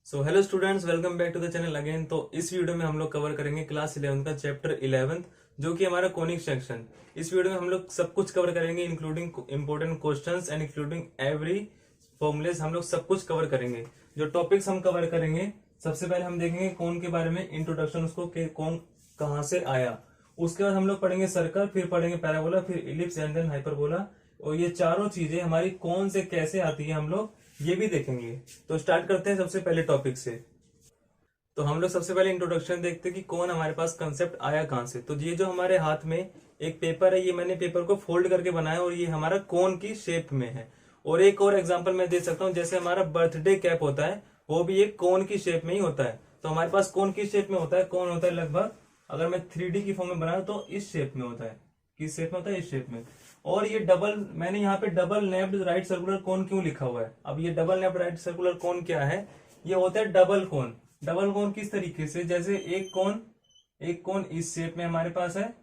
So hello students, welcome back to the channel again. तो इस video में हम लोग कवर करेंगे क्लास 11 का चैप्टर 11 जो कि हमारा कोनिक सेक्शन। इस वीडियो में हम लोग सब कुछ कवर करेंगे including important questions and including every formulas. हम लोग सब कुछ कवर करेंगे। जो टॉपिक्स हम कवर करेंगे, सबसे पहले हम देखेंगे कोन के बारे में, इंट्रोडक्शन उसको कि कोन कहाँ से आया। उसके बाद हम लोग पढ़ेंगे सर्कल, फिर पढ़ेंगे पैराबोला, फिर इलिप्स एंड देन हाइपरबोला। और ये चारों चीजें हमारी कौन से कैसे आती है हम लोग ये भी देखेंगे। तो स्टार्ट करते हैं सबसे पहले टॉपिक से। तो हम लोग सबसे पहले इंट्रोडक्शन देखते हैं कि कौन हमारे पास कंसेप्ट आया कहां से। तो ये जो हमारे हाथ में एक पेपर है, ये मैंने पेपर को फोल्ड करके बनाया और ये हमारा कोन की शेप में है। और एक और एग्जांपल मैं दे सकता हूं, जैसे हमारा बर्थडे कैप होता है वो भी एक कोन की शेप में ही होता है। तो हमारे पास कोन की शेप में होता है, कौन होता है लगभग, अगर मैं 3D की फॉर्म में बनाया तो इस शेप में होता है। किस शेप में होता है? इस शेप में। और ये डबल, मैंने यहाँ पे डबल नेप्ड राइट सर्कुलर कोन क्यों लिखा हुआ है? अब ये डबल नेप्ड राइट सर्कुलर कोन क्या है? ये होता है डबल कोन। डबल कोन किस तरीके से, जैसे एक कोन इस शेप में हमारे पास है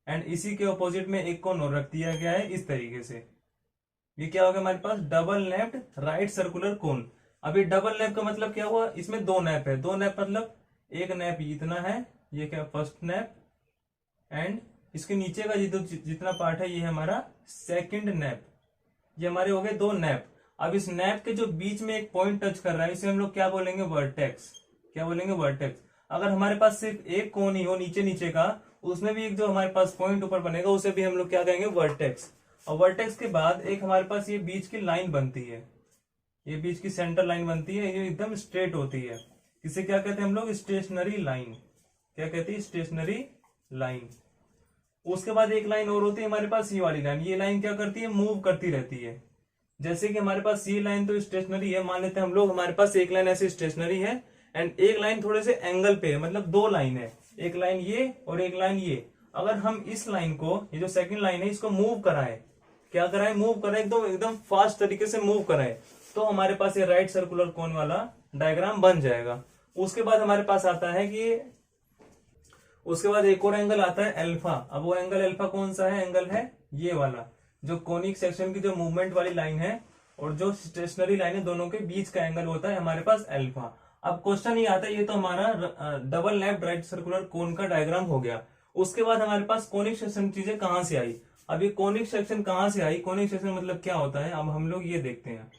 एंड इसी के ऑपोजिट में एक कोन और रख दिया गया है इस तरीके से। ये क्या होगा हमारे पास? Double napped right circular cone. अब ये डबल नैप का मतलब क्या हुआ? इसमें दो नैप है। दो नैप मतलब एक नैप इतना है, ये क्या फर्स्ट नैप, एंड इसके नीचे का जितना पार्ट है ये है हमारा सेकंड नैप। ये हमारे हो गए दो नैप। अब इस नैप के जो बीच में एक पॉइंट टच कर रहा है इसे हम लोग क्या बोलेंगे? वर्टेक्स। क्या बोलेंगे? वर्टेक्स। अगर हमारे पास सिर्फ एक कोन ही हो नीचे नीचे का, उसमें भी एक जो हमारे पास पॉइंट ऊपर बनेगा उसे भी हम लोग क्या कहेंगे? वर्टेक्स। और वर्टेक्स के बाद एक हमारे पास ये बीच की लाइन बनती है, ये बीच की सेंटर लाइन बनती है, ये एकदम स्ट्रेट होती है। इसे क्या कहते हैं हम लोग? Stationary line. क्या कहते हैं? Stationary line. उसके बाद एक लाइन और होती है हमारे पास, ये वाली लाइन। ये लाइन क्या करती है? मूव करती रहती है। जैसे कि हमारे पास ये लाइन तो स्टेशनरी है, मान लेते हैं हम लोग, हमारे पास एक लाइन ऐसे स्टेशनरी है एंड एक लाइन थोड़े से एंगल पे है, मतलब दो लाइन है, एक लाइन ये और एक लाइन ये। अगर हम इस लाइन को, ये जो सेकंड लाइन है, इसको मूव कराए, क्या कराए? मूव कराए, एकदम एकदम फास्ट तरीके से मूव कराए, तो हमारे पास ये राइट सर्कुलर कोन वाला डायग्राम बन जाएगा। उसके बाद हमारे पास आता है कि उसके बाद एक और एंगल आता है अल्फा। अब वो एंगल अल्फा कौन सा है? एंगल है ये वाला, जो कोनिक सेक्शन की जो मूवमेंट वाली लाइन है और जो स्टेशनरी लाइन है, दोनों के बीच का एंगल होता है हमारे पास अल्फा। अब क्वेश्चन ये आता है, ये तो हमारा डबल नेप्ड राइट सर्कुलर कोन का डायग्राम हो गया। उसके बाद हमारे पास कोनिक सेक्शन चीजें कहां से आई? अब ये कोनिक सेक्शन कहां से आई? कोनिक सेक्शन मतलब क्या होता है, अब हम लोग ये देखते हैं।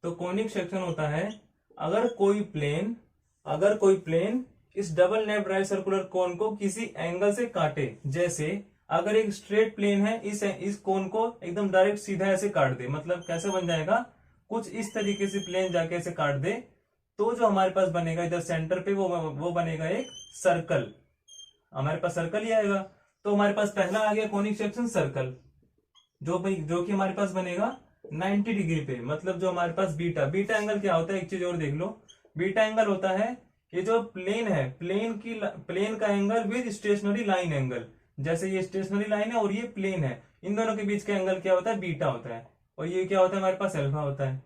तो कोनिक सेक्शन होता है अगर कोई प्लेन इस डबल नेप्ड राइट सर्कुलर कोन को किसी एंगल से काटे। जैसे अगर एक स्ट्रेट प्लेन है, इस कोन को एकदम डायरेक्ट सीधा ऐसे काट दे, मतलब कैसे बन जाएगा? कुछ इस तरीके से प्लेन जाके ऐसे काट दे, तो जो हमारे पास बनेगा इधर सेंटर पे वो बनेगा एक सर्कल। हमारे पास सर्कल ही आएगा। तो हमारे पास पहला आ गया कोनिक सेक्शन सर्कल, जो कि हमारे पास बनेगा 90 डिग्री पे। मतलब जो हमारे पास बीटा एंगल क्या होता है, एक चीज और देख लो। बीटा एंगल होता है ये जो प्लेन है, प्लेन का angle with stationary line angle. जैसे ये स्टेशनरी लाइन है और ये प्लेन है, इन दोनों के बीच का एंगल क्या होता है? बीटा होता है। और ये क्या होता है? हमारे पास अल्फा होता है।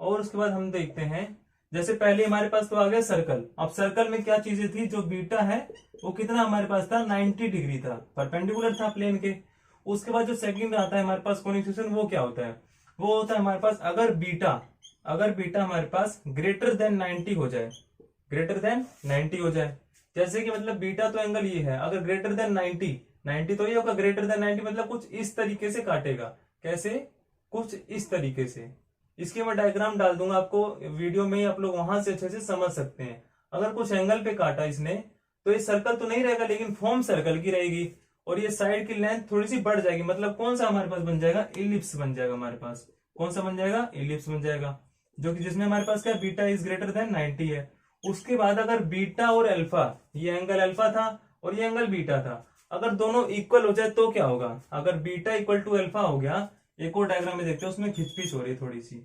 और उसके बाद हम देखते हैं, जैसे पहले हमारे पास तो आ गया सर्कल। अब सर्कल में क्या चीजें थी? जो बीटा है वो कितना हमारे पास था? 90 डिग्री था, परपेंडिकुलर था प्लेन के। उसके बाद जो सेकंड आता है हमारे पास कोनिक सेक्शन, वो क्या होता है? वो होता है हमारे पास अगर बीटा हमारे पास ग्रेटर देन 90 हो जाए, ग्रेटर देन 90 हो जाए। जैसे कि मतलब बीटा तो एंगल ये है, अगर ग्रेटर देन 90 तो ये होगा, ग्रेटर देन 90 मतलब कुछ इस तरीके से काटेगा। कैसे? कुछ इस तरीके से। इसके मैं डायग्राम डाल दूंगा आपको वीडियो में ही, आप लोग वहां से अच्छे से समझ सकते हैं। अगर कुछ एंगल पे काटा इसने तो ये सर्कल तो नहीं रहेगा, लेकिन फॉर्म सर्कल की रहेगी और ये साइड की लेंथ थोड़ी सी बढ़ जाएगी। मतलब कौन सा हमारे पास बन जाएगा? इलिप्स बन जाएगा हमारे पास। कौन सा बन जाएगा? इलिप्स बन जाएगा, जो कि जिसमें हमारे पास क्या, बीटा इज ग्रेटर देन 90 है। उसके बाद अगर बीटा और अल्फा, ये एंगल अल्फा था और ये एंगल बीटा था, अगर दोनों इक्वल हो जाए तो क्या होगा? अगर बीटा इक्वल टू अल्फा हो गया, एक और डायग्राम में देखते हैं, उसमें खिचपिच हो रही है थोड़ी सी।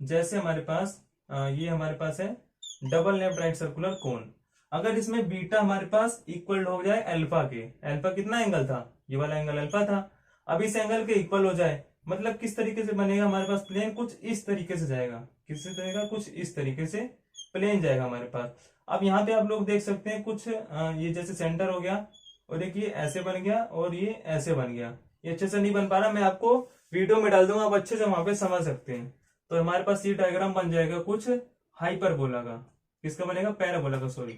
जैसे हमारे पास ये हमारे पास है डबल नेप्ड राइट सर्कुलर कोन। अगर इसमें बीटा हमारे पास इक्वल हो जाए अल्फा के, अल्फा कितना एंगल था? ये वाला एंगल अल्फा था। अब इस एंगल के इक्वल हो जाए, मतलब किस तरीके से बनेगा हमारे पास? प्लेन कुछ इस तरीके से जाएगा। किस तरीके? कुछ इस तरीके से प्लेन जाएगा हमारे पास। अब यहाँ पे आप लोग देख सकते हैं कुछ ये जैसे सेंटर हो गया और एक ये ऐसे बन गया और ये ऐसे बन गया। ये अच्छे से नहीं बन पा रहा, मैं आपको वीडियो में डाल दूंगा, आप अच्छे से वहां पे समझ सकते हैं। तो हमारे पास ये डायग्राम बन जाएगा कुछ हाइपरबोला का। किसका बनेगा, पैराबोला का, सॉरी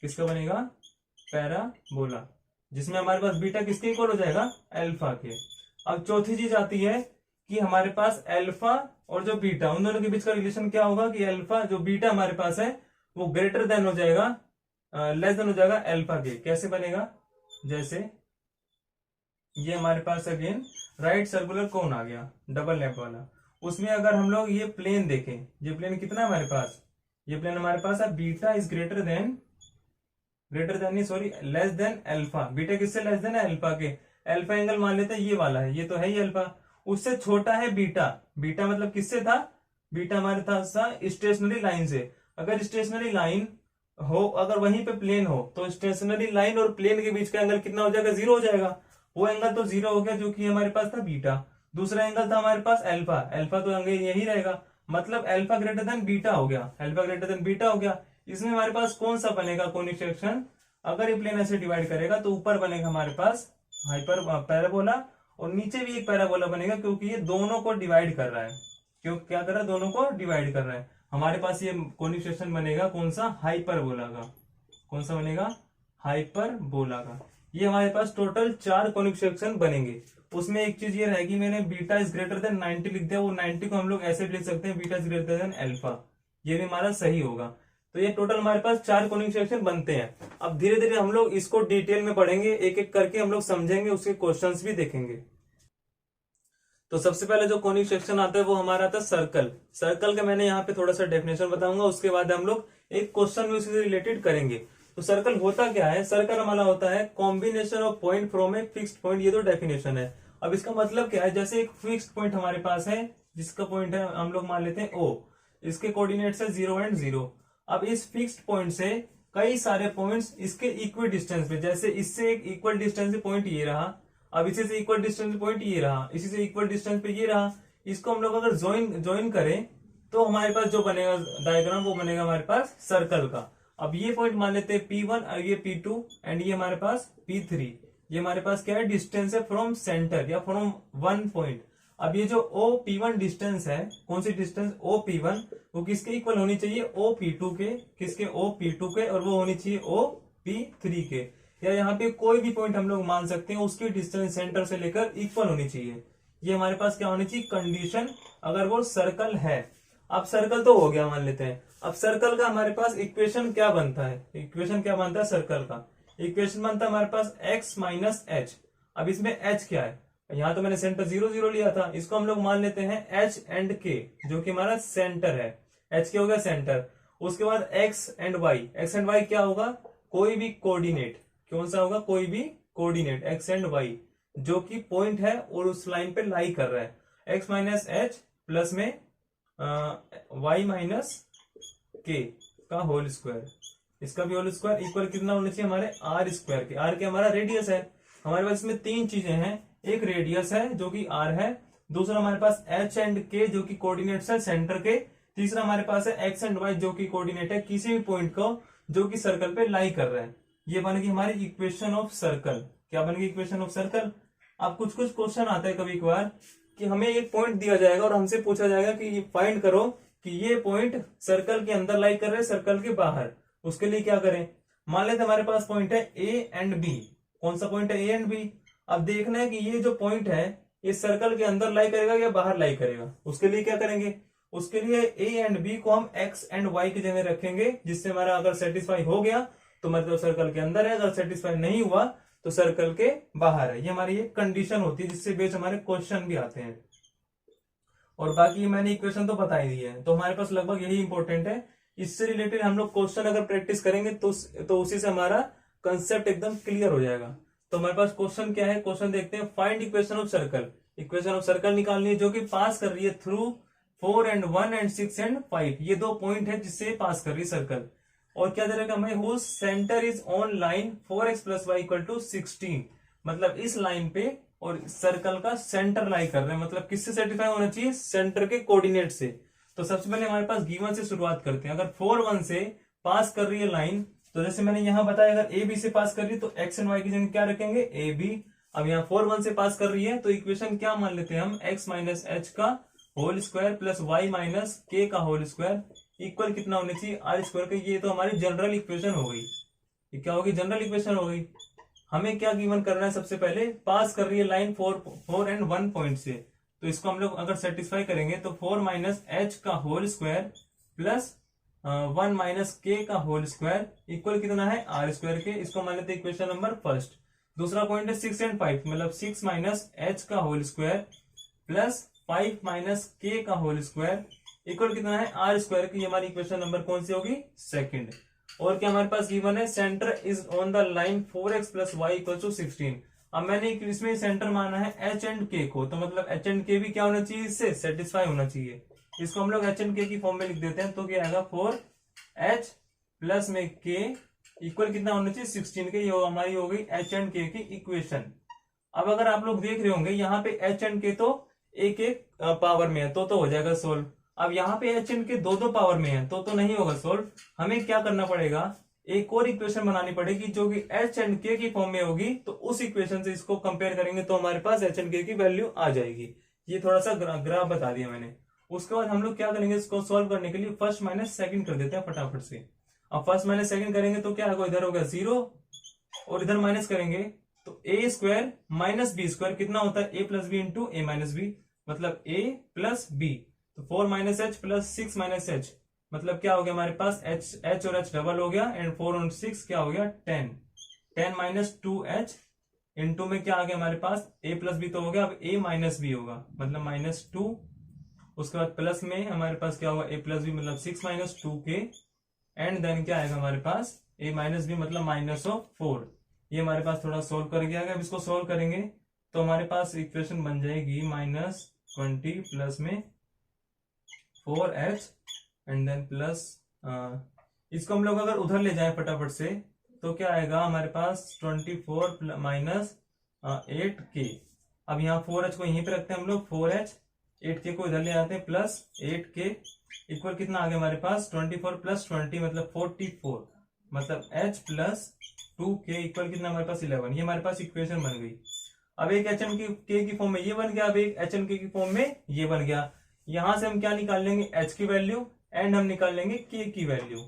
किसका बनेगा, पैराबोला, जिसमें हमारे पास बीटा किसके इक्वल हो जाएगा, अल्फा के। अब चौथी चीज आती है कि हमारे पास अल्फा और जो बीटा उन दोनों के बीच का रिलेशन क्या होगा कि अल्फा जो बीटा हमारे पास है वो ग्रेटर देन हो जाएगा, लेस देन हो जाएगा अल्फा के। कैसे बनेगा, जैसे ये हमारे पास अगेन राइट सर्कुलर कोन आ गया डबल लैंप वाला, उसमें अगर हम लोग ये प्लेन देखें, ये प्लेन कितना है हमारे पास, ये प्लेन हमारे पास है बीटा इज ग्रेटर देन नहीं sorry less than alpha. Beta किससे लेस देन है, अल्फा के। अल्फा एंगल मान लेते हैं ये वाला है, ये तो है ही अल्फा, उससे छोटा है बीटा। बीटा मतलब किससे था, बीटा हमारे था स्टेशनरी लाइन से। अगर स्टेशनरी लाइन हो, अगर वहीं पे प्लेन हो, तो स्टेशनरी लाइन और प्लेन के बीच का एंगल कितना हो जाएगा, 0 हो जाएगा। वो एंगल तो 0 हो गया जो कि हमारे पास था बीटा। दूसरा एंगल था हमारे पास अल्फा, अल्फा तो एंगल यही रहेगा, मतलब अल्फा ग्रेटर देन बीटा हो गया, अल्फा ग्रेटर देन बीटा हो गया। इसमें हमारे पास कौन सा बनेगा कोनिक सेक्शन, अगर ये प्लेन ऐसे डिवाइड करेगा तो ऊपर बनेगा हमारे पास हाइपर पैराबोला और नीचे भी एक पैराबोला बनेगा, क्योंकि ये दोनों को डिवाइड कर रहा है। क्यों क्या कर रहा है, दोनों को डिवाइड कर रहा है। हमारे पास ये कोनिक सेक्शन बनेगा कौन सा, हाइपरबोला का। कौन सा बनेगा, हाइपरबोला का। ये हमारे पास टोटल 4 कोनिक सेक्शन बनेंगे। उसमें एक चीज ये रहेगी, मैंने बीटा इज ग्रेटर देन 90 लिख दिया, वो 90 को हम लोग ऐसे लिख सकते हैं beta is greater than alpha, ये भी हमारा सही होगा। तो ये टोटल हमारे पास 4 कोनिक सेक्शन बनते हैं। अब धीरे धीरे हम लोग इसको डिटेल में पढ़ेंगे, एक एक करके हम लोग समझेंगे, उसके क्वेश्चंस भी देखेंगे। तो सबसे पहले जो कोनिक सेक्शन आता है वो हमारा आता है सर्कल। सर्कल का मैंने यहाँ पे थोड़ा सा डेफिनेशन बताऊंगा, उसके बाद हम लोग एक क्वेश्चन भी उससे रिलेटेड करेंगे। तो सर्कल होता क्या है, सर्कल हमारा होता है combination of point from a fixed point, ये तो डेफिनेशन है। अब इसका मतलब क्या है, जैसे एक फिक्स्ड पॉइंट हमारे पास है, जिसका पॉइंट है हम लोग मान लेते हैं O, इसके कोऑर्डिनेट्स है 0 और 0। अब इस फिक्स्ड पॉइंट से कई सारे पॉइंट्स इसके इक्वल डिस्टेंस पे, जैसे इससे एक इक्वल डिस्टेंस पे पॉइंट ये रहा, अब इसी से इक्वल डिस्टेंस पे पॉइंट ये रहा, इसी से इक्वल डिस्टेंस पे ये रहा, इसको हम लोग अगर ज्वाइन करें तो हमारे पास जो बनेगा डायग्राम वो बनेगा हमारे पास सर्कल का। अब ये पॉइंट मान लेते हैं P1 और ये P2 एंड ये हमारे पास P3। ये हमारे पास क्या है, डिस्टेंस है फ्रॉम सेंटर या फ्रॉम वन पॉइंट। अब ये जो OP1 डिस्टेंस है, कौन सी डिस्टेंस OP1, वो किसके इक्वल होनी चाहिए, OP2 के, किसके OP2 के, और वो होनी चाहिए OP3 के। या यहाँ पे कोई भी पॉइंट हम लोग मान सकते हैं, उसकी डिस्टेंस सेंटर से लेकर इक्वल होनी चाहिए। ये हमारे पास क्या होनी चाहिए कंडीशन, अगर वो सर्कल है। अब सर्कल तो हो गया मान लेते हैं। अब सर्कल का हमारे पास इक्वेशन क्या बनता है, इक्वेशन क्या बनता है सर्कल का, इक्वेशन बनता है हमारे पास x माइनस एच। अब इसमें h क्या है, यहाँ तो मैंने सेंटर 0 0 लिया था, इसको हम लोग मान लेते हैं h एंड k, जो कि हमारा सेंटर है। h क्या हो गया सेंटर। उसके बाद x एंड y क्या होगा, कोई भी कोऑर्डिनेट, कौन सा होगा, कोई भी कोऑर्डिनेट x एंड y जो कि पॉइंट है और उस लाइन पे लाई कर रहा है। x माइनस एच प्लस में y माइनस के का होल स्क्वायर, इसका भी होल स्क्वायर इक्वल कितना होना चाहिए हमारे r स्क्वायर के। r के हमारा रेडियस है। हमारे पास इसमें 3 चीजें हैं, एक रेडियस है जो कि r है, दूसरा हमारे पास h एंड k जो कि कोऑर्डिनेट्स है सेंटर के, तीसरा हमारे पास है x एंड y जो कि कोऑर्डिनेट है किसी भी पॉइंट को जो कि सर्कल पे लाई कर रहा है। ये बन गई हमारी इक्वेशन ऑफ सर्कल। क्या बन गई इक्वेशन ऑफ सर्कल। अब कुछ क्वेश्चन आता है कभी कभार कि हमें एक पॉइंट दिया जाएगा और हमसे पूछा जाएगा कि फाइंड करो कि ये पॉइंट सर्कल के अंदर लाई कर रहे हैं सर्कल के बाहर। उसके लिए क्या करें, मान लेते हमारे पास पॉइंट है A एंड B। कौन सा पॉइंट है, A एंड B। अब देखना है कि ये जो पॉइंट है ये सर्कल के अंदर लाई करेगा या बाहर लाई करेगा। उसके लिए क्या करेंगे, उसके लिए A एंड B को हम X एंड Y की जगह रखेंगे, जिससे हमारा अगर सेटिस्फाई हो गया तो मतलब सर्कल के अंदर है, अगर सेटिस्फाई नहीं हुआ तो सर्कल के बाहर है। ये हमारी एक कंडीशन होती है जिससे बेस हमारे क्वेश्चन भी आते हैं। और बाकी मैंने इक्वेशन तो बता ही दी है, तो हमारे पास लगभग यही इंपॉर्टेंट है। इससे रिलेटेड हम लोग क्वेश्चन अगर प्रैक्टिस करेंगे तो उसी से हमारा कंसेप्ट एकदम क्लियर हो जाएगा। तो हमारे पास क्वेश्चन क्या है, क्वेश्चन देखते हैं। Find equation of circle. Equation of circle निकालनी है जो कि पास कर रही है थ्रू 4 एंड 1 एंड 6 एंड 5। ये 2 पॉइंट है जिससे पास कर रही है सर्कल। और क्या दे रहा है हमें, whose centre is on line 4x plus y equal to 16। मतलब इस लाइन पे और सर्कल का सेंटर लाई कर रहे हैं, मतलब किससे सेटिस्फाई होना चाहिए, सेंटर के कोऑर्डिनेट से। तो सबसे पहले हमारे पास गिवन से शुरुआत करते हैं। अगर 4 1 से पास कर रही है लाइन, तो जैसे मैंने यहां बताया अगर ए बी से पास कर रही है तो एक्स एंड वाई की जगह क्या रखेंगे, ए बी। अब यहाँ 4 1 से पास कर रही है तो इक्वेशन क्या मान लेते हैं हम, एक्स माइनस एच का whole square plus y minus k का होल स्क्वायर इक्वल कितना होना चाहिए आर स्क्वायर का। ये तो हमारी जनरल इक्वेशन हो गई। ये क्या होगी, जनरल इक्वेशन हो गई। हमें क्या गिवन करना है, सबसे पहले पास कर रही है लाइन 4 एंड 1 पॉइंट से, तो इसको हम लोग अगर सेटिस्फाई करेंगे तो 4 माइनस एच का whole square plus 1 minus k का होल स्क्वायर इक्वल कितना है आर स्क्वायर के। इसको मान लेते हैं इक्वेशन नंबर फर्स्ट। दूसरा पॉइंट है 6 एंड 5, मतलब 6 माइनस एच का whole square plus 5 minus k का होल स्क्वायर इक्वल कितना है आर स्क्वायर की। हमारी इक्वेशन नंबर कौन सी होगी, सेकंड। और क्या हमारे पास गिवन है, centre is on the line 4x plus y equal to 16। अब मैंने इसमें सेंटर माना है एच एंड के को, तो मतलब एच एंड के भी क्या होना चाहिए, इससे सेटिस्फाई होना चाहिए। इसको हम लोग एच एंड के की फॉर्म में लिख देते हैं, तो क्या आएगा 4h प्लस में के इक्वल कितना होना चाहिए 16 के। ये हमारी हो गई एच एंड के की इक्वेशन। अब अगर आप लोग देख रहे होंगे यहाँ पे एच एंड के तो एक एक पावर में है, तो हो जाएगा सोल्व। अब यहाँ पे एच एंड के दो दो पावर में है, तो नहीं होगा सोल्व। हमें क्या करना पड़ेगा, एक और इक्वेशन बनानी पड़ेगी जो कि एच एंड के की फॉर्म में होगी। तो उस इक्वेशन से इसको कंपेयर करेंगे तो हमारे पास एच एंड के की वैल्यू आ जाएगी। ये थोड़ा सा ग्राफ बता दिया मैंने। उसके बाद हम लोग क्या करेंगे, इसको सोल्व करने के लिए फर्स्ट माइनस सेकंड कर देते हैं फटाफट से। अब फर्स्ट माइनस सेकंड करेंगे तो क्या होगा, इधर होगा 0 और इधर माइनस करेंगे तो ए स्क्वायर माइनस बी स्क्वायर कितना होता है, ए प्लस बी इंटू ए माइनस बी, मतलब ए प्लस बी। तो 4 minus H plus 6 minus H, मतलब क्या हो गया हमारे पास एच और एच डबल हो गया, एंड 4 और 6 क्या हो गया 10 माइनस 2h इंटू में क्या आ गया हमारे पास a प्लस बी तो हो गया, अब a माइनस बी होगा मतलब -2। उसके बाद प्लस में हमारे पास क्या होगा a प्लस बी मतलब 6 माइनस 2k, एंड देन क्या आएगा हमारे पास a माइनस बी मतलब -4। ये हमारे पास थोड़ा सोल्व कर गया। अब इसको सोल्व करेंगे तो हमारे पास इक्वेशन बन जाएगी -20 प्लस में 4h एंड देन प्लस इसको हम लोग अगर उधर ले जाएं फटाफट से तो क्या आएगा हमारे पास 24 माइनस 8k। अब यहाँ 4h को यहीं पे रखते हैं हम लोग, 4h 8k को इधर ले आते हैं प्लस 8k इक्वल कितना आ गया हमारे पास 24 प्लस 20 मतलब 44, मतलब h प्लस 2k इक्वल कितना हमारे पास 11। ये हमारे पास इक्वेशन बन गई। अब एक एच एन के की फॉर्म में ये बन गया, अब एक एच एन के की फॉर्म में ये बन गया। यहां से हम क्या निकाल लेंगे, h की वैल्यू एंड हम निकाल लेंगे k की वैल्यू।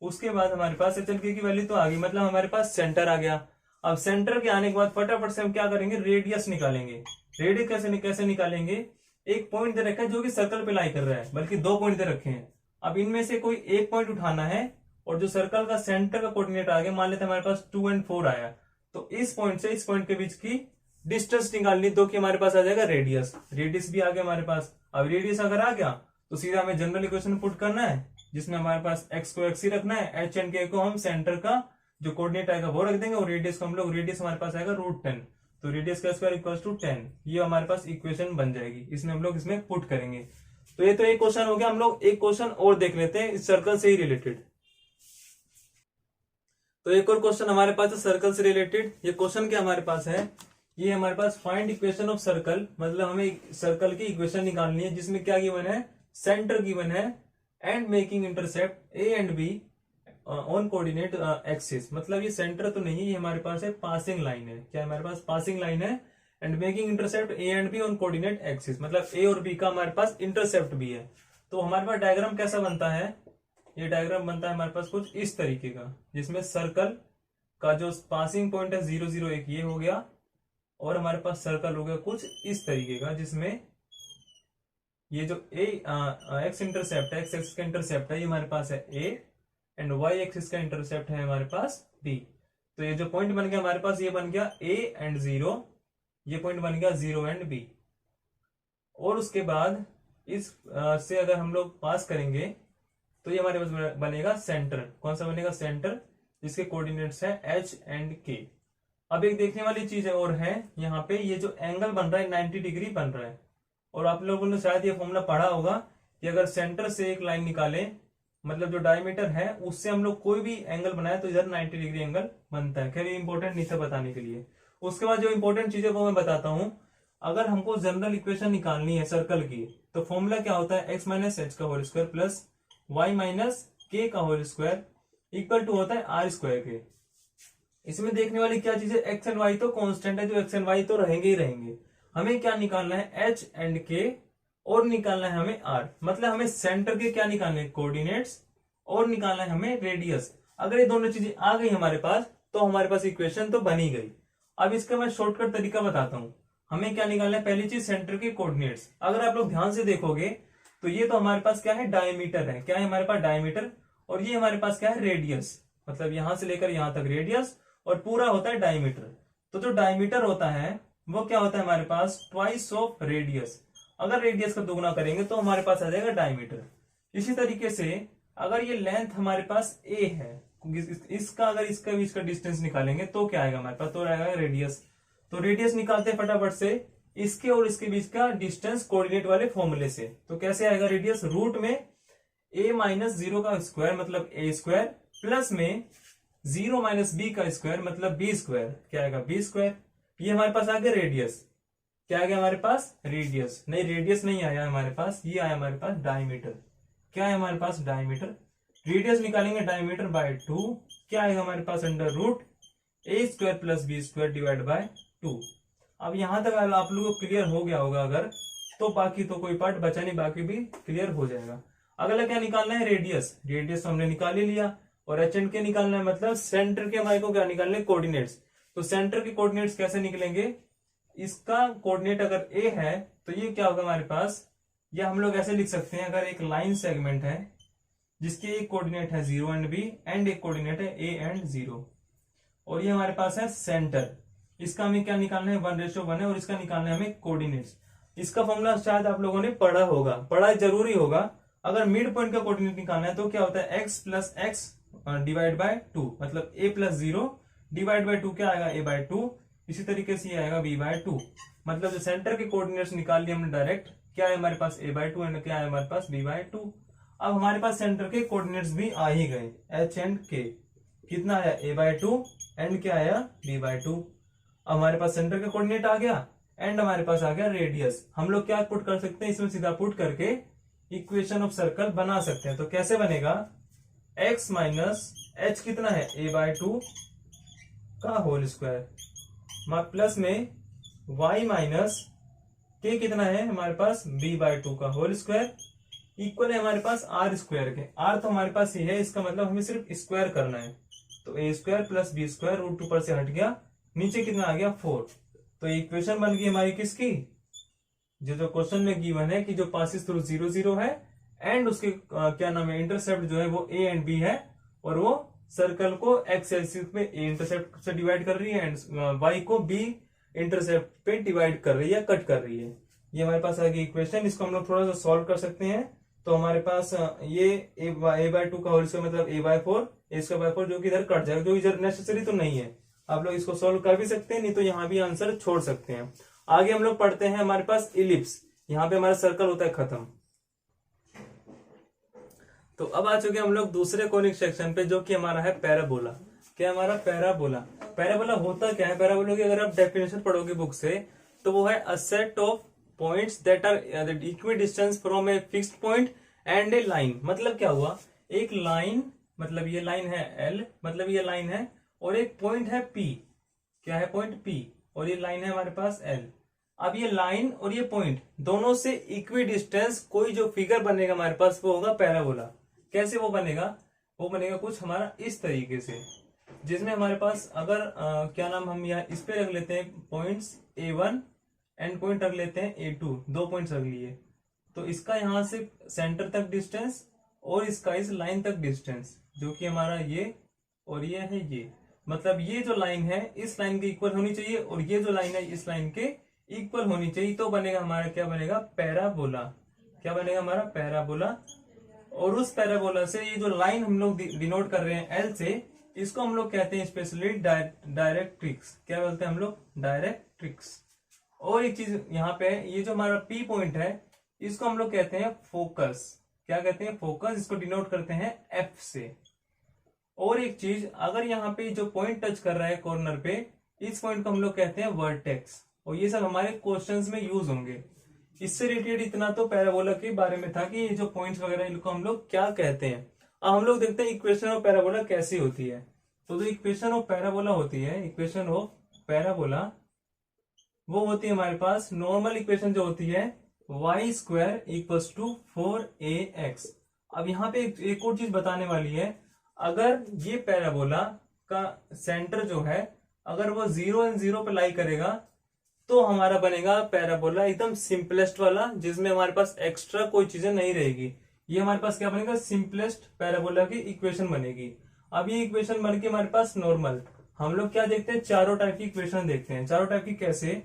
उसके बाद हमारे पास एच एन के की वैल्यू तो आ गई, मतलब हमारे पास सेंटर आ गया। अब सेंटर के आने के बाद फटाफट से हम क्या करेंगे, रेडियस निकालेंगे। रेडियस कैसे निकालेंगे, एक पॉइंट दे रखा है जो कि सर्कल पे लाई कर रहा है, बल्कि 2 पॉइंट दे रखे हैं। अब इनमें से कोई एक पॉइंट उठाना है और जो सर्कल का सेंटर का कोऑर्डिनेट आ गया, मान लेते हैं हमारे पास 2 और 4 आया, तो इस पॉइंट से इस पॉइंट के बीच की डिस्टेंस निकालनी, तो कि हमारे पास आ जाएगा रेडियस। रेडियस भी आ गया हमारे पास। अब रेडियस अगर आ गया तो सीधा हमें जनरल इक्वेशन पुट करना है, जिसमें हमारे पास x को x ही रखना है, h एंड k को हम सेंटर का जो कोऑर्डिनेट आएगा वो रख देंगे, और रेडियस को हम लोग, रेडियस हमारे पास आएगा √10, तो रेडियस का स्क्वायर इक्वल्स टू 10। ये हमारे पास इक्वेशन बन जाएगी, इसमें हम लोग इसमें पुट करेंगे। तो ये तो एक क्वेश्चन हो गया। हम लोग एक क्वेश्चन और देख लेते हैं इस सर्कल से ही रिलेटेड। तो एक और क्वेश्चन हमारे पास है सर्कल से रिलेटेड। ये क्वेश्चन क्या हमारे पास है, ये हमारे पास फाइंड इक्वेशन ऑफ सर्कल, मतलब हमें सर्कल की इक्वेशन निकालनी है जिसमें क्या गिवन है, सेंटर गिवन है and making intercept A and be on coordinate axis. मतलब ये सेंटर तो नहीं है, ये हमारे पास है पासिंग लाइन है। क्या हमारे पास पासिंग लाइन है, and making intercept A and be on coordinate axis, मतलब ए और बी का हमारे पास इंटरसेप्ट भी है। तो हमारे पास डायग्राम कैसा बनता है, ये डायग्राम बनता है हमारे पास कुछ इस तरीके का, जिसमें सर्कल का जो पासिंग पॉइंट है 0 0 1 ये हो गया, और हमारे पास सर्कल हो गया कुछ इस तरीके का, जिसमें ये जो एक्स इंटरसेप्ट है, एक्स एक्सिस का इंटरसेप्ट है, ये हमारे पास है ए, एंड वाई एक्सिस का इंटरसेप्ट है हमारे पास बी। तो ये जो पॉइंट बन गया हमारे पास, ये बन गया ए एंड 0, ये पॉइंट बन गया 0 एंड बी। और उसके बाद इस से अगर हम लोग पास करेंगे तो ये हमारे पास बनेगा सेंटर। कौन सा बनेगा, सेंटर, जिसके कोऑर्डिनेट्स है एच एंड के। अब एक देखने वाली चीज और है, यहाँ पे ये जो एंगल बन रहा है 90 डिग्री बन रहा है, और आप लोगों ने शायद ये फॉर्मूला पढ़ा होगा कि अगर सेंटर से एक लाइन निकालें, मतलब जो डायमीटर है उससे हम लोग कोई भी एंगल बनाए तो इधर 90 डिग्री एंगल बनता है। खैर ये इंपॉर्टेंट नहीं था बताने के लिए। उसके बाद जो इंपॉर्टेंट चीज है वो मैं बताता हूं। अगर हमको जनरल इक्वेशन निकालनी है सर्कल की, तो फॉर्मूला क्या होता है, x माइनस एच का whole square plus y minus k का होल स्क्वायर इक्वल टू होता है आर स्क्वायर के। इसमें देखने वाली क्या चीज है, एक्स एंड वाई तो कांस्टेंट है, जो एक्स एंड वाई तो रहेंगे ही रहेंगे। हमें क्या निकालना है, एच एंड के और निकालना है हमें r, मतलब हमें सेंटर के क्या निकालने हैं, कोऑर्डिनेट्स, और निकालना है हमें रेडियस। अगर ये दोनों चीजें आ गई हमारे पास तो हमारे पास इक्वेशन तो बनी गई। अब इसका मैं शॉर्टकट तरीका बताता हूं। हमें क्या निकालना है, पहली चीज सेंटर के कोऑर्डिनेट्स। अगर आप लोग ध्यान से देखोगे तो ये तो हमारे पास क्या है, डायमीटर है। क्या है हमारे पास, डायमीटर। और ये हमारे पास क्या है, रेडियस, मतलब यहां से लेकर यहां तक रेडियस, और पूरा होता है डायमीटर। तो जो डायमीटर होता है वो क्या होता है हमारे पास, ट्वाइस ऑफ रेडियस। अगर रेडियस का दुगुना करेंगे तो हमारे पास आ जाएगा डायमीटर। इसी तरीके से अगर ये लेंथ हमारे पास a है, इसका अगर इसका बीच का डिस्टेंस निकालेंगे तो क्या आएगा हमारे पास, तो आएगा रेडियस। तो रेडियस निकालते हैं फटाफट से, इसके और इसके बीच का डिस्टेंस कोऑर्डिनेट वाले फॉर्मूले से। तो कैसे आएगा रेडियस, रूट में a माइनस 0 का स्क्वायर मतलब a स्क्वायर, प्लस में 0 माइनस b का स्क्वायर मतलब b स्क्वायर, क्या आएगा b स्क्वायर। ये हमारे पास आ गया रेडियस। क्या आ गया हमारे पास, रेडियस। नहीं, रेडियस नहीं आया हमारे पास, ये आया हमारे पास डायमीटर। क्या है हमारे पास, डायमीटर। रेडियस निकालेंगे डायमीटर बाय 2, क्या आएगा हमारे पास, under root a square plus b square divide by 2। अब यहां तक आप लोगों को क्लियर हो गया होगा, अगर तो बाकी तो कोई पार्ट बचा नहीं, बाकी भी क्लियर हो जाएगा। अगला क्या निकालना है, रेडियस। रेडियस तो हमने निकाल ही लिया, और एच एंड के निकालना है, मतलब सेंटर के हमारे को क्या निकालने हैं, कोऑर्डिनेट्स। तो सेंटर के कोऑर्डिनेट्स कैसे निकलेंगे, इसका कोऑर्डिनेट अगर a है तो ये क्या होगा हमारे पास, या हम लोग ऐसे लिख सकते हैं, अगर एक लाइन सेगमेंट है जिसके एक कोऑर्डिनेट है 0 एंड b, एंड एक कोऑर्डिनेट है a एंड 0, और ये हमारे पास है सेंटर। इसका हमें क्या निकालना है, 1:1 है, और इसका निकालना है हमें कोऑर्डिनेट्स। इसका फॉर्मूला शायद आप लोगों ने पढ़ा होगा, पढ़ा जरूरी होगा। अगर मिड पॉइंट का कोऑर्डिनेट निकालना है तो क्या होता है, x plus x divide by 2, मतलब a प्लस 0 डिवाइड बाय 2, क्या आएगा a बाय 2। इसी तरीके से ये आएगा b बाय 2, मतलब जो सेंटर के कोऑर्डिनेट्स निकाल लिए हमने डायरेक्ट, क्या है हमारे पास a बाय 2 एंड क्या है हमारे पास b बाय 2। अब हमारे पास सेंटर के कोऑर्डिनेट्स भी आ ही गए, h एंड k। कितना आया, a बाय 2 एंड क्या आया, b बाय 2। अब हमारे पास सेंटर का कोऑर्डिनेट आ गया, एंड हमारे पास आ गया रेडियस। हम लोग क्या पुट कर सकते हैं, इसमें सीधा पुट करके इक्वेशन ऑफ सर्कल बना सकते हैं। तो कैसे बनेगा, x माइनस एच कितना है, a बाय 2 का होल स्क्वायर, प्लस में y माइनस k कितना है हमारे पास, b बाय 2 का होल स्क्वायर, इक्वल है हमारे पास r स्क्वायर के। r तो हमारे पास ही है, इसका मतलब हमें सिर्फ स्क्वायर करना है। तो a square plus b square, root 2 पर से हट गया, नीचे कितना आ गया 4। तो इक्वेशन बन गई हमारी किसकी, जो क्वेश्चन में गिवन है कि जो पासिस थ्रू 0 0 है, एंड उसके क्या नाम है, इंटरसेप्ट जो है वो a एंड b है, और वो सर्कल को x एक्सिस पे a इंटरसेप्ट से डिवाइड कर रही है, एंड y को b इंटरसेप्ट पे डिवाइड कर रही है, कट कर रही है। ये हमारे पास आ गई इक्वेशन। इसको हम लोग थोड़ा सा सॉल्व कर सकते हैं। तो हमारे पास ये a बाय 2 का होल स्क्वायर मतलब a by 4, a square by 4, जो कि इधर कट जाएगा, जो इधर नेसेसरी तो नहीं है। आप लोग इसको सॉल्व कर भी सकते हैं, नहीं तो यहाँ भी आंसर छोड़ सकते हैं। आगे हम लोग पढ़ते हैं, हमारे पास इलिप्स, यहाँ पे हमारा सर्कल होता है खत्म। तो अब आ चुके हम लोग दूसरे कोनिक सेक्शन पे, जो कि हमारा है पैराबोला। क्या हमारा पैराबोला, पैराबोला होता क्या है, पैराबोला की अगर आप डेफिनेशन पढ़ोगे बुक से, तो वो है a set of points that are equidistance from a fixed point and a line. मतलब क्या हुआ, एक लाइन, मतलब ये लाइन है L, मतलब ये लाइन है, और एक पॉइंट है P। क्या है, पॉइंट P, और ये लाइन है हमारे पास L। अब ये लाइन और ये पॉइंट दोनों से इक्वी डिस्टेंस कोई जो फिगर बनेगा हमारे पास, वो होगा पैराबोला। कैसे वो बनेगा, वो बनेगा कुछ हमारा इस तरीके से, जिसमें हमारे पास अगर क्या नाम, हम यहाँ इस पे रख लेते हैं पॉइंट्स A1 एंड पॉइंट रख लेते हैं A2, 2 पॉइंट्स रख लिए। तो इसका यहां से सेंटर तक डिस्टेंस, और इसका इस लाइन तक डिस्टेंस, जो कि हमारा ये और ये है ये, मतलब ये जो लाइन है इस लाइन के इक्वल होनी चाहिए, और ये जो लाइन है इस लाइन के इक्वल होनी चाहिए। तो बनेगा हमारा, क्या बनेगा, पैराबोला। क्या बनेगा हमारा, पैराबोला। और उस पैराबोला से ये जो लाइन हम लोग डिनोट कर रहे हैं L से, इसको हम लोग कहते हैं स्पेशली डायरेक्ट्रिक्स। क्या बोलते हैं हम लोग, डायरेक्ट्रिक्स। और एक चीज यहाँ पे, ये जो हमारा P पॉइंट है, इसको हम लोग कहते हैं फोकस। क्या कहते हैं, फोकस। इसको डिनोट करते हैं F से। और एक चीज, अगर यहाँ पे जो पॉइंट टच कर रहा है कॉर्नर पे, इस पॉइंट को हम लोग कहते हैं वर्टेक्स। और ये सब हमारे क्वेश्चंस में यूज होंगे। इससे रिलेटेड इतना तो पैराबोला के बारे में था कि ये जो पॉइंट्स वगैरह, इनको हम लोग क्या कहते हैं। अब हम लोग देखते हैं इक्वेशन ऑफ पैराबोला कैसी होती है। तो जो इक्वेशन ऑफ पैराबोला होती है, इक्वेशन ऑफ पैराबोला, वो होती है हमारे पास, नॉर्मल इक्वेशन जो होती है y square equals to 4ax। अब यहाँ पे एक और चीज बताने वाली है, अगर ये पैराबोला का सेंटर जो है अगर वो 0 एंड 0 पे लाई करेगा तो हमारा बनेगा पैराबोला एकदम सिंपलेस्ट वाला, जिसमें हमारे पास एक्स्ट्रा कोई चीजें नहीं रहेगी। ये हमारे पास क्या बनेगा, सिंपलेस्ट पैराबोला की इक्वेशन बनेगी। अब ये इक्वेशन बन के हमारे पास नॉर्मल, हम लोग क्या देखते हैं, चारों टाइप की इक्वेशन देखते हैं। चारों टाइप की कैसे,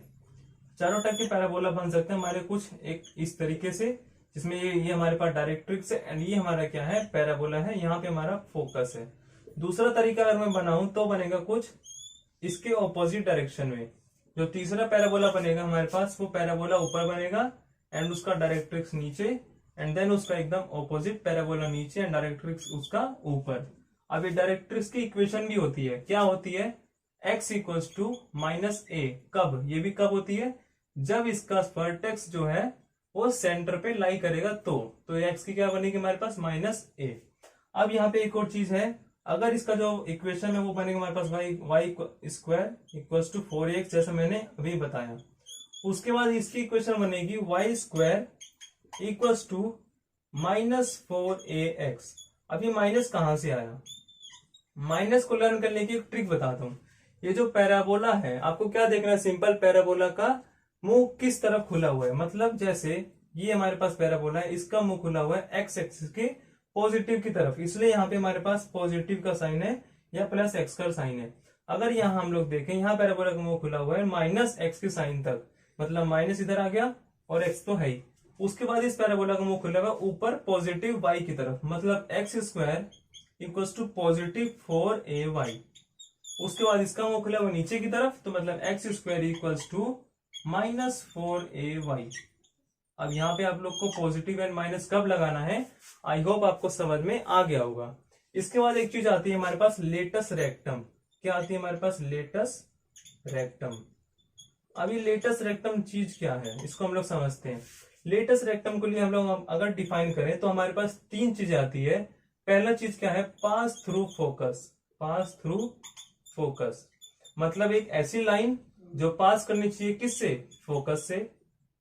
चारों टाइप के पैराबोला बन सकते हैं हमारे कुछ एक इस तरीके से, जिसमें ये हमारे पास डायरेक्ट्रिक्स है एंड ये हमारा क्या है, पैराबोला है, यहाँ पे हमारा फोकस है। दूसरा तरीका अगर मैं बनाऊं तो बनेगा कुछ इसके ऑपोजिट डायरेक्शन में। जो तीसरा पैराबोला बनेगा हमारे पास, वो पैराबोला ऊपर बनेगा एंड उसका डायरेक्ट्रिक्स नीचे, एंड देन उसका एकदम ऑपोजिट पैराबोला नीचे एंड डायरेक्ट्रिक्स उसका ऊपर। अब ये डायरेक्ट्रिक्स की इक्वेशन भी होती है, क्या होती है, x इक्वल्स टू माइनस ए। कब, ये भी कब होती है, जब इसका वर्टेक्स जो है वो सेंटर पे लाई करेगा तो x की क्या बनेगी हमारे पास, माइनस ए। अब यहाँ पे एक और चीज है, अगर इसका जो इक्वेशन है वो बनेगा हमारे पास Y square equals to 4ax, जैसा मैंने अभी बताया। उसके बाद इसकी इक्वेशन बनेगी y square equals to minus 4ax। अभी माइनस कहां से आया, माइनस को लर्न करने की एक ट्रिक बताता हूं। ये जो पैराबोला है, आपको क्या देखना है, सिंपल पैराबोला का मुंह किस तरफ खुला हुआ है। मतलब जैसे ये हमारे पास पैराबोला है, इसका मुंह खुला हुआ है एक्स एक्सिस के पॉजिटिव की तरफ, इसलिए यहाँ पे हमारे पास पॉजिटिव का साइन है या प्लस एक्स का साइन है। अगर यहाँ हम लोग देखें, यहाँ पैराबोला का मुंह खुला हुआ है माइनस एक्स के साइन तक, मतलब माइनस इधर आ गया और एक्स तो है ही। उसके बाद इस पैराबोला का मुंह खुला हुआ ऊपर पॉजिटिव वाई की तरफ, मतलब x square equals to positive 4ay। उसके बाद इसका मुंह खुला हुआ नीचे की तरफ, तो मतलब x square equals to minus 4ay। अब यहाँ पे आप लोग को पॉजिटिव एंड माइनस कब लगाना है, आई होप आपको समझ में आ गया होगा। इसके बाद एक चीज आती है हमारे पास, लेटस रेक्टम। क्या आती है हमारे पास, लेटस रेक्टम। अभी लेटस रेक्टम चीज क्या है, इसको हम लोग समझते हैं। लेटस रेक्टम के लिए हम लोग अगर डिफाइन करें तो हमारे पास तीन चीजें आती है। पहला चीज क्या है, pass through focus. Pass through focus मतलब एक ऐसी लाइन जो पास करनी चाहिए किससे, फोकस से।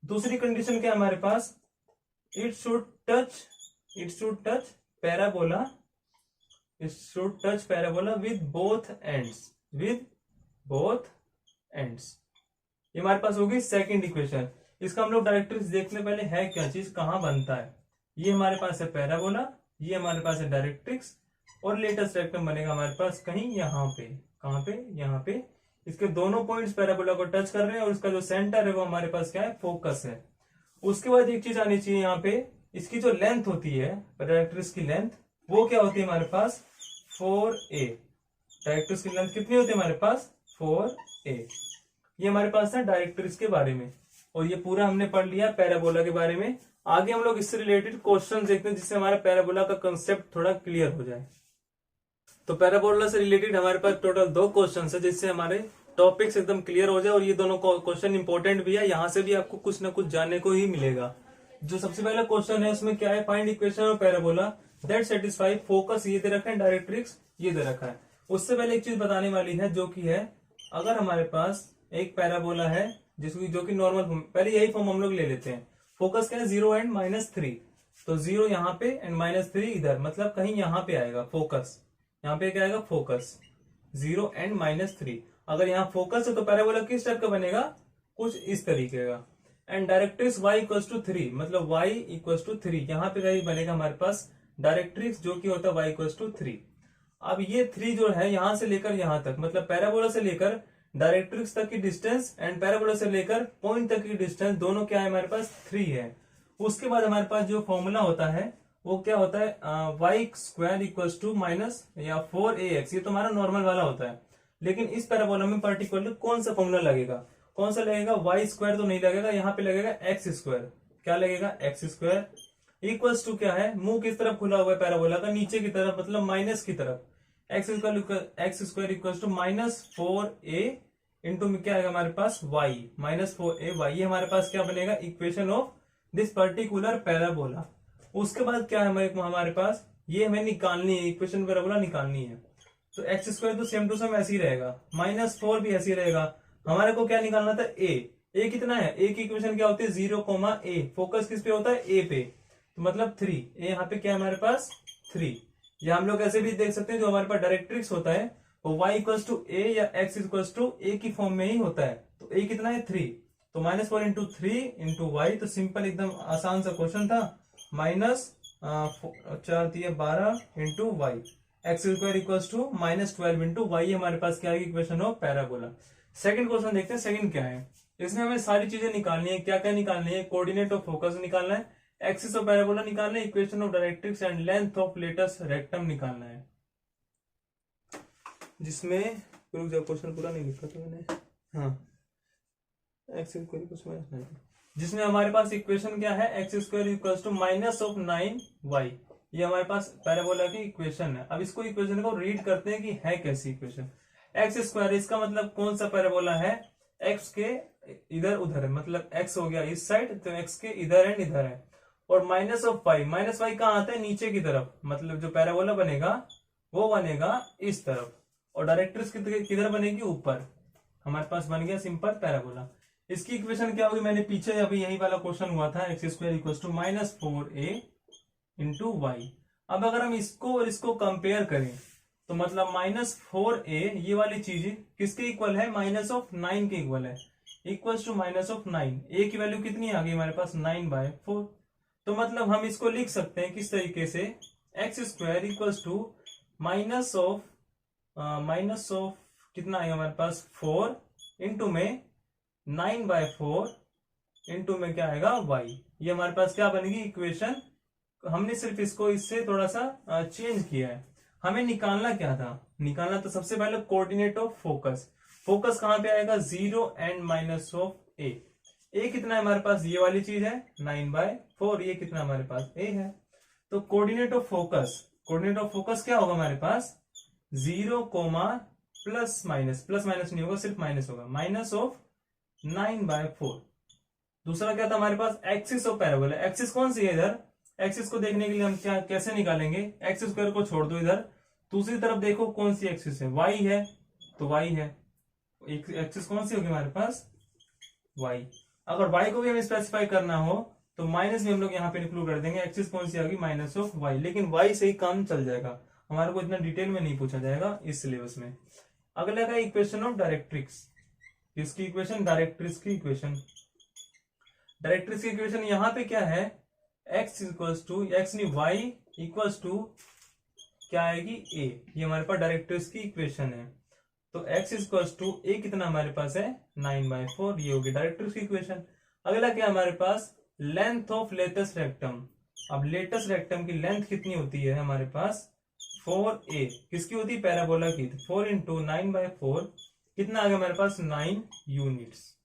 दूसरी कंडीशन क्या है हमारे पास, it should touch parabola, it should touch parabola with both ends, with both ends. ये हमारे पास होगी सेकंड इक्वेशन। इसका हम लोग डायरेक्ट्रिक्स देखने पहले है क्या चीज, कहां बनता है। ये हमारे पास है पैराबोला, ये हमारे पास है डायरेक्ट्रिक्स, और लेटेस्ट रेक्टम बनेगा हमारे पास कहीं यहाँ पे, कहां पे, यहाँ पे। इसके दोनों पॉइंट्स पैराबोला को टच कर रहे हैं और इसका जो सेंटर है वो हमारे पास क्या है, फोकस है। उसके बाद एक चीज आनी चाहिए यहाँ पे, इसकी जो लेंथ होती है डायरेक्ट्रिक्स की लेंथ, वो क्या होती है हमारे पास, 4a। डायरेक्ट्रिक्स की लेंथ कितनी होती है हमारे पास, 4a। ये हमारे पास है डायरेक्ट्रिक्स के बारे में, और ये पूरा हमने पढ़ लिया पैराबोला के बारे में। आगे हम लोग इससे रिलेटेड क्वेश्चन देखते हैं, जिससे हमारा पैराबोला का कंसेप्ट थोड़ा क्लियर हो जाए। तो पैराबोला से रिलेटेड हमारे पास टोटल 2 क्वेश्चन है, जिससे हमारे टॉपिक्स एकदम क्लियर हो जाए। और ये दोनों क्वेश्चन इंपॉर्टेंट भी है, यहाँ से भी आपको कुछ ना कुछ जानने को ही मिलेगा। जो सबसे पहला क्वेश्चन है उसमें क्या है, find equation of parabola that satisfy focus, ये दे रखा है, डायरेक्ट्रिक्स ये दे रखा है। उससे पहले एक चीज बताने वाली है, जो की है, अगर हमारे पास एक पैराबोला है जो कि नॉर्मल फॉर्म, पहले यही फॉर्म हम लोग ले लेते हैं। फोकस क्या है, 0 एंड -3, तो 0 यहाँ पे एंड -3 इधर, मतलब कहीं यहाँ पे आएगा फोकस। यहाँ पे क्या आएगा, फोकस 0 एंड -3। अगर यहाँ फोकस है तो पैराबोला किस टाइप का बनेगा, कुछ इस तरीके का। And directrix y equals to 3, मतलब y इक्वल्स टू 3, यहाँ पे कहीं बनेगा हमारे पास डायरेक्ट्रिक्स जो कि होता है y इक्वल्स टू 3। अब ये 3 जो है यहां से लेकर यहां तक, मतलब पैराबोला से लेकर डायरेक्ट्रिक्स तक की डिस्टेंस एंड पैराबोला से लेकर पॉइंट तक की डिस्टेंस, दोनों क्या है हमारे पास, 3 है। उसके बाद हमारे पास जो फॉर्मूला होता है वो क्या होता है, y square equals to minus या 4ax, ये तो हमारा नॉर्मल वाला होता है। लेकिन इस पैराबोला में पर्टिकुलर कौन सा फॉर्मूला लगेगा, कौन सा लगेगा, वाई स्क्वायर तो नहीं लगेगा, यहाँ पे लगेगा एक्स स्क्वायर। क्या लगेगा, एक्स स्क्वायर इक्वल्स टू क्या है, मुंह किस तरफ खुला हुआ है पैराबोला का, नीचे की तरफ, मतलब माइनस की तरफ। X square equals to -4a into में क्या आएगा हमारे पास, y, -4ay। ये हमारे पास क्या बनेगा, equation of this particular parabola. उसके बाद क्या है हमारे पास, ये हमें निकालनी है, इक्वेशन पैराबोला निकालनी है। तो एक्स स्क्वायर तो सेम टू सेम ऐसे ही रहेगा, -4 भी ऐसे ही रहेगा। हमारे को क्या निकालना था, a। ए कितना है, ए की इक्वेशन क्या होती है 0, ए, फोकस किस पे होता है, ए पे, तो मतलब 3, ए यहाँ पे क्या है हमारे पास 3। या हम लोग ऐसे भी देख सकते हैं जो हमारे पास डायरेक्ट्रिक्स होता है वो y इक्वल्स टू ए या x इक्वल्स टू ए की फॉर्म में ही होता है। तो a कितना है 3, तो -4 इंटू 3 इंटू वाई, तो सिंपल एकदम आसान सा क्वेश्चन था, -4 into y, x square equals to -12 into y, हमारे पास क्या है equation of parabola. Second question देखते हैं, सेकंड क्या है, इसमें हमें सारी चीजें निकालनी है, क्या क्या निकालनी है, कोऑर्डिनेट ऑफ फोकस निकालना है, एक्सिस ऑफ पैराबोला निकालना है, equation of directrix and length of latus rectum निकालना है। जिसमें क्वेश्चन पूरा नहीं लिखा था मैंने, हाँ, एक्स स्क्वायर इक्वल्स -9, जिसमें हमारे पास इक्वेशन क्या है, x square equals to -9y, ये हमारे पास पैराबोला की इक्वेशन है। अब इसको इक्वेशन को रीड करते हैं कि है कैसी इक्वेशन। एक्स स्क्वायर, इसका मतलब कौन सा पैराबोला है, एक्स के इधर उधर है, मतलब एक्स हो गया इस साइड, तो एक्स के इधर एंड इधर है, और -y कहाँ आता है, नीचे की तरफ, मतलब जो पैराबोला बनेगा वो बनेगा इस तरफ, और डायरेक्ट्रिक्स किधर बनेगी, ऊपर। हमारे पास बन गया सिंपल पैराबोला। इसकी इक्वेशन क्या होगी, मैंने पीछे अभी यही वाला क्वेश्चन हुआ था, x square equals to -4a into y. अब अगर हम इसको और इसको कंपेयर करें तो मतलब -4a ये वाली चीज किसके इक्वल है, -9 के इक्वल है, इक्वल्स टू -9, a की वैल्यू कितनी आ गई हमारे पास 9/4। तो मतलब हम इसको लिख सकते हैं किस तरीके से, x square equals to minus of कितना आएगा हमारे पास 4 इंटू में 9/4 इंटू में क्या आएगा y। ये हमारे पास क्या बनेगी इक्वेशन। हमने सिर्फ इसको इससे थोड़ा सा चेंज किया है। हमें निकालना क्या था, निकालना तो सबसे पहले कोऑर्डिनेट ऑफ फोकस। फोकस कहां पे आएगा, 0 and minus of a। a कितना है हमारे पास, ये वाली चीज है 9/4, ये कितना हमारे पास a है। तो कोऑर्डिनेट ऑफ फोकस क्या होगा हमारे पास, 0, प्लस माइनस नहीं होगा, सिर्फ माइनस होगा, माइनस ऑफ 9/4। दूसरा क्या था हमारे पास, एक्सिस ऑफ पैराबोला। एक्सिस कौन सी है इधर, एक्सिस को देखने के लिए हम क्या कैसे निकालेंगे, एक्स स्क्वायर को छोड़ दो इधर, दूसरी तरफ देखो कौन सी एक्सिस है, y है, तो y है, एक्सिस कौन सी होगी हमारे पास, y। अगर y को भी हमें स्पेसिफाई करना हो तो माइनस भी हम लोग यहाँ पे इंक्लूड कर देंगे, एक्सिस कौन सी आएगी, माइनस ऑफ y। लेकिन y से ही काम चल जाएगा, हमारे को इतना डिटेल में नहीं पूछा जाएगा इस सिलेबस में। अगला का इक्वेशन ऑफ डायरेक्ट्रिक्स, इसकी इक्वेशन डायरेक्ट्रिक्स की इक्वेशन। डायरेक्ट्रिक्स की इक्वेशन यहाँ पे क्या है, x equals to y equals to क्या आएगी a, ये हमारे पास डायरेक्ट्रिक्स की इक्वेशन है। तो x इक्वल्स टू a कितना हमारे पास है 9/4, ये होगी डायरेक्ट्रिक्स की इक्वेशन। अगला क्या हमारे पास, लेंथ ऑफ लेटस रेक्टम। अब लेटस रेक्टम की लेंथ कितनी होती है हमारे पास 4a, किसकी होती है, पैराबोला की। 4 इंटू 9/4 कितना आ गया हमारे पास 9 यूनिट्स।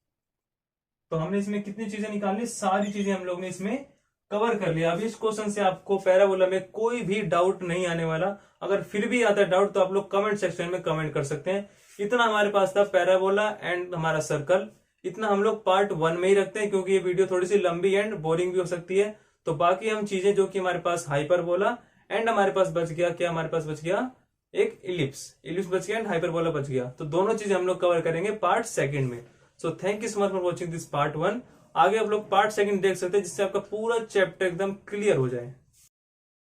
तो हमने इसमें कितनी चीजें निकाली, सारी चीजें हम लोग ने इसमें कवर कर लिया। अब इस क्वेश्चन से आपको पैराबोला में कोई भी डाउट नहीं आने वाला। अगर फिर भी आता है डाउट तो आप लोग कमेंट सेक्शन में कमेंट कर सकते हैं। इतना हमारे पास था पैराबोला एंड हमारा सर्कल। इतना हम लोग पार्ट 1 में ही रखते हैं क्योंकि ये वीडियो थोड़ी सी लंबी एंड बोरिंग भी हो सकती है। तो बाकी हम चीजें जो कि हमारे पास हाइपरबोला एंड हमारे पास बच गया, क्या हमारे पास बच गया, एक इलिप्स बच गया एंड हाइपरबोला बच गया। तो दोनों चीजें हम लोग कवर करेंगे पार्ट 2 में। So thank you so much for watching this part 1। आगे आप लोग पार्ट 2 देख सकते हैं जिससे आपका पूरा चैप्टर एकदम क्लियर हो जाए।